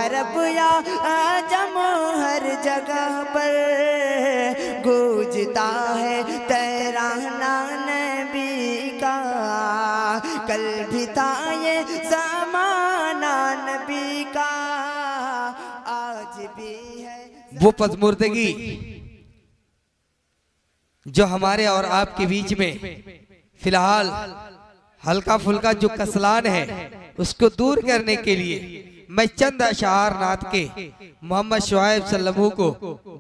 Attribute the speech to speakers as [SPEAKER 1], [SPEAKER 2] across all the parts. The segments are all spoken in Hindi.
[SPEAKER 1] अरब या अजम हर जगह पर गूंजता है तराना नबी का। कल भी था ये ज़माना नबी का, आज भी है।
[SPEAKER 2] वो पज़मुर्दगी जो हमारे और आपके बीच में फिलहाल हल्का फुल्का जो कसलान है उसको दूर करने के लिए मैं चंद अशार नात के मोहम्मद शुआइब सल्लल्लाहु को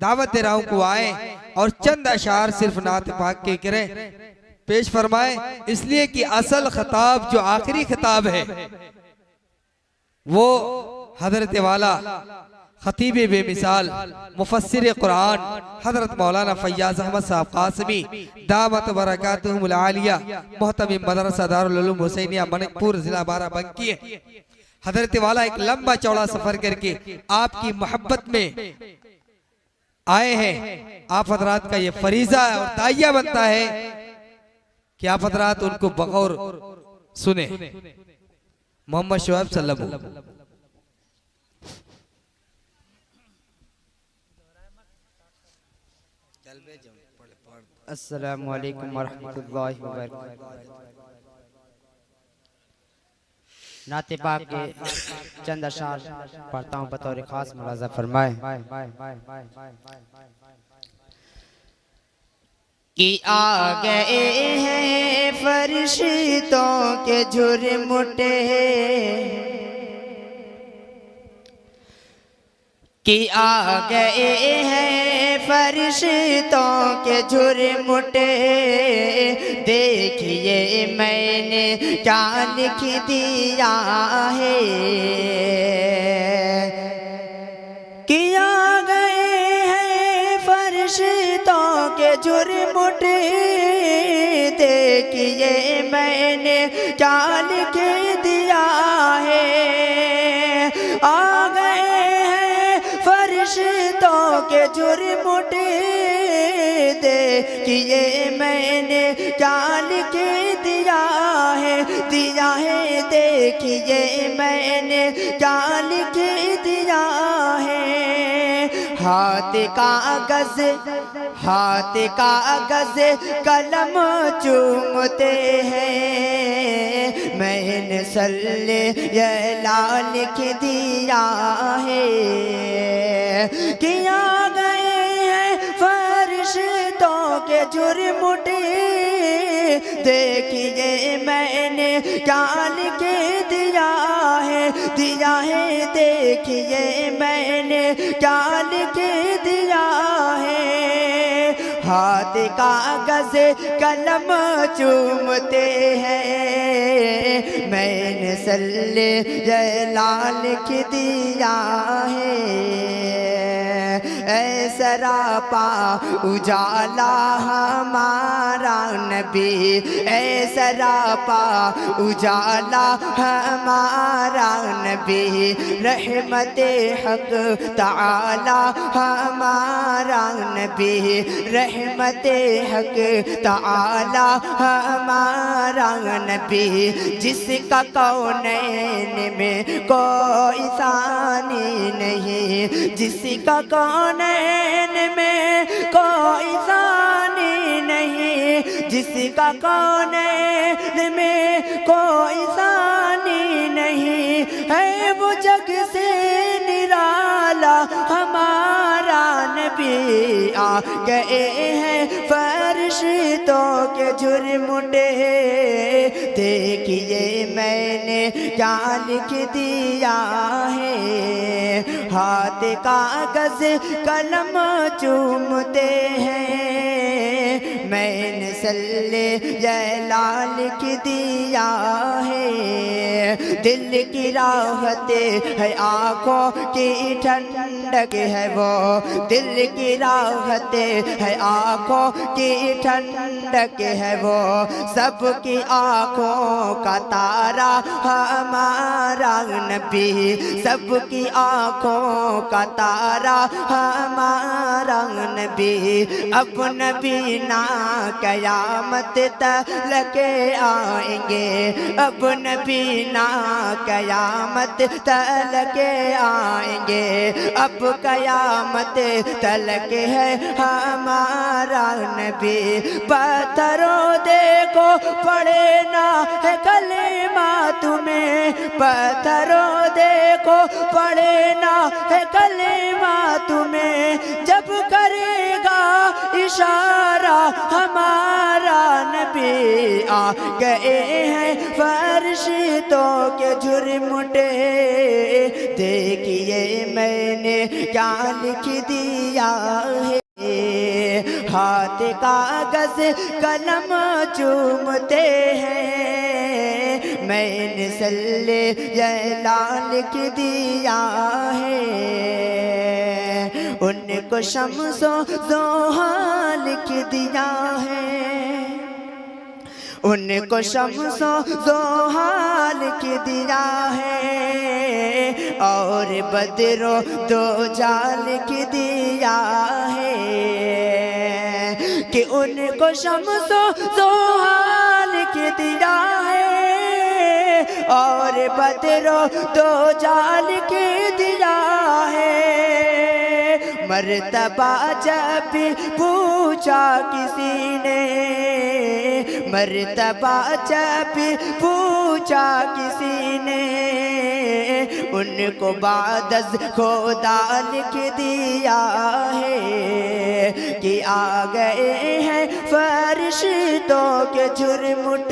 [SPEAKER 2] दावत दे रहा हूँ को आए और चंद अशार सिर्फ नात पाक के करें पेश फरमाए, इसलिए कि असल खिताब जो आखिरी खिताब है वो हजरत वाला खतीब बेमिसाल मुफस्सिर कुरान हजरत मौलाना फैयाज अहमद साहब कासमी दामत बरकातुहुमुल आलिया मोहतमिम मदरसा दारुल उलूम हुसैनिया मणिकपुर जिला बाराबंकी है। हजरत वाला एक लंबा चौड़ा सफर करके आपकी मोहब्बत में आए हैं। आप हजरात का ये फरीजा और दाइया बनता है कि आप हजरात उनको बगौर सुने। मोहम्मद शुआइब सल्लल्लाहु
[SPEAKER 1] अस्सलामु अलैकुम वरहमतुल्लाहि वबरकातुहू। नाते पाक के चंद अशार पढ़ता हूँ बतौर खास मुलाज़ा फरमाए कि आ गए हैं फरिश्तों के झुरमुटे, कि आ गए हैं फरिश्तों के झुरमुटे। देखिए मैंने क्या लिख दिया है, कि आ गए हैं फरिश्तों के झुरमुटे। देखिए मैंने क्या लिख दिया है, आ गए फरिश्तों के झुरमुटे। देखिए मैंने क्या लिख दिया है, देखिए मैंने क्या लिख दिया है। हाथ कागज कलम चूमते हैं, मैंने सल्ले यला लिख दिया है, कि आ गए हैं फरिश्तों के झुरमुटे। देखिए मैंने क्या लिख दिया है, देखिए मैंने क्या लिख दिया है। हाथ कागज कलम चूमते हैं, मैंने सल्ले यला लिख दिया है। ऐ सरापा उजाला हमारा नबी, ऐ सरापा उजाला हमारा नबी। रहमते हक ताला हमारा नबी, रहमते हक ताला हमारा नबी। जिसका कौनैन में कोई सानी नहीं, जिसका कौनैन में कोई सानी नहीं, जिसका कौनैन में कोई सानी नहीं है। वो जग से निराला हमारा नबी, आ गए हैं फरिश्तों के झुरमुटे। देखिए मैंने क्या लिख दिया है, हाथ कागज कलम चूमते हैं, मैंने सल्ले यला लिख दिया है। दिल की राहते है आँखों की ठंडक है वो, दिल की राहते है आँखों की ठंडक ठंडक है वो सबकी आँखों का तारा हमारा नबी, सबकी आँखों का तारा हमारा नबी। अब नबी ना कयामत तक आएंगे, अब नबी ना कयामत तक आएंगे, अब कयामत तलक है हमारा नबी। पत्थरों देखो पड़े ना है कलेमा तुम्हें, पत्थरों देखो पड़े ना है कलेमा तुम्हें, जब करेगा इशारा हमारा नबी। आ गए हैं फरिश्तों के झुरमुटे, देखिए मैंने क्या लिख दिया है। हाथ कागज कलम चूमते हैं, मैंने सल्ले जला लिख दिया है। उनको शम्सो ज़ोहा लिख दिया है, उनको शम्सो ज़ोहा लिख दिया है, और बदरो दोजा लिख दिया है। कि उनको शम्सो ज़ोहा लिख दिया है, और बदरो दोजा लिख दिया है। मर्तबा जब पूछा किसी ने, मर्तबा जब पूछा किसी ने, उनको बादज़ खुदा लिख दिया है। कि आ गए हैं फरिश्तों के झुरमुट,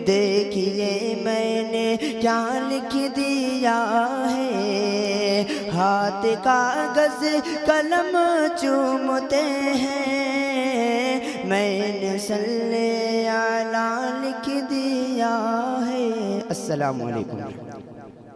[SPEAKER 1] देखिए मैंने क्या लिख दिया है। हाथ कागज कलम चूमते हैं, मैंने सल्ले अला लिख दिया है। अस्सलामु अलैकुम।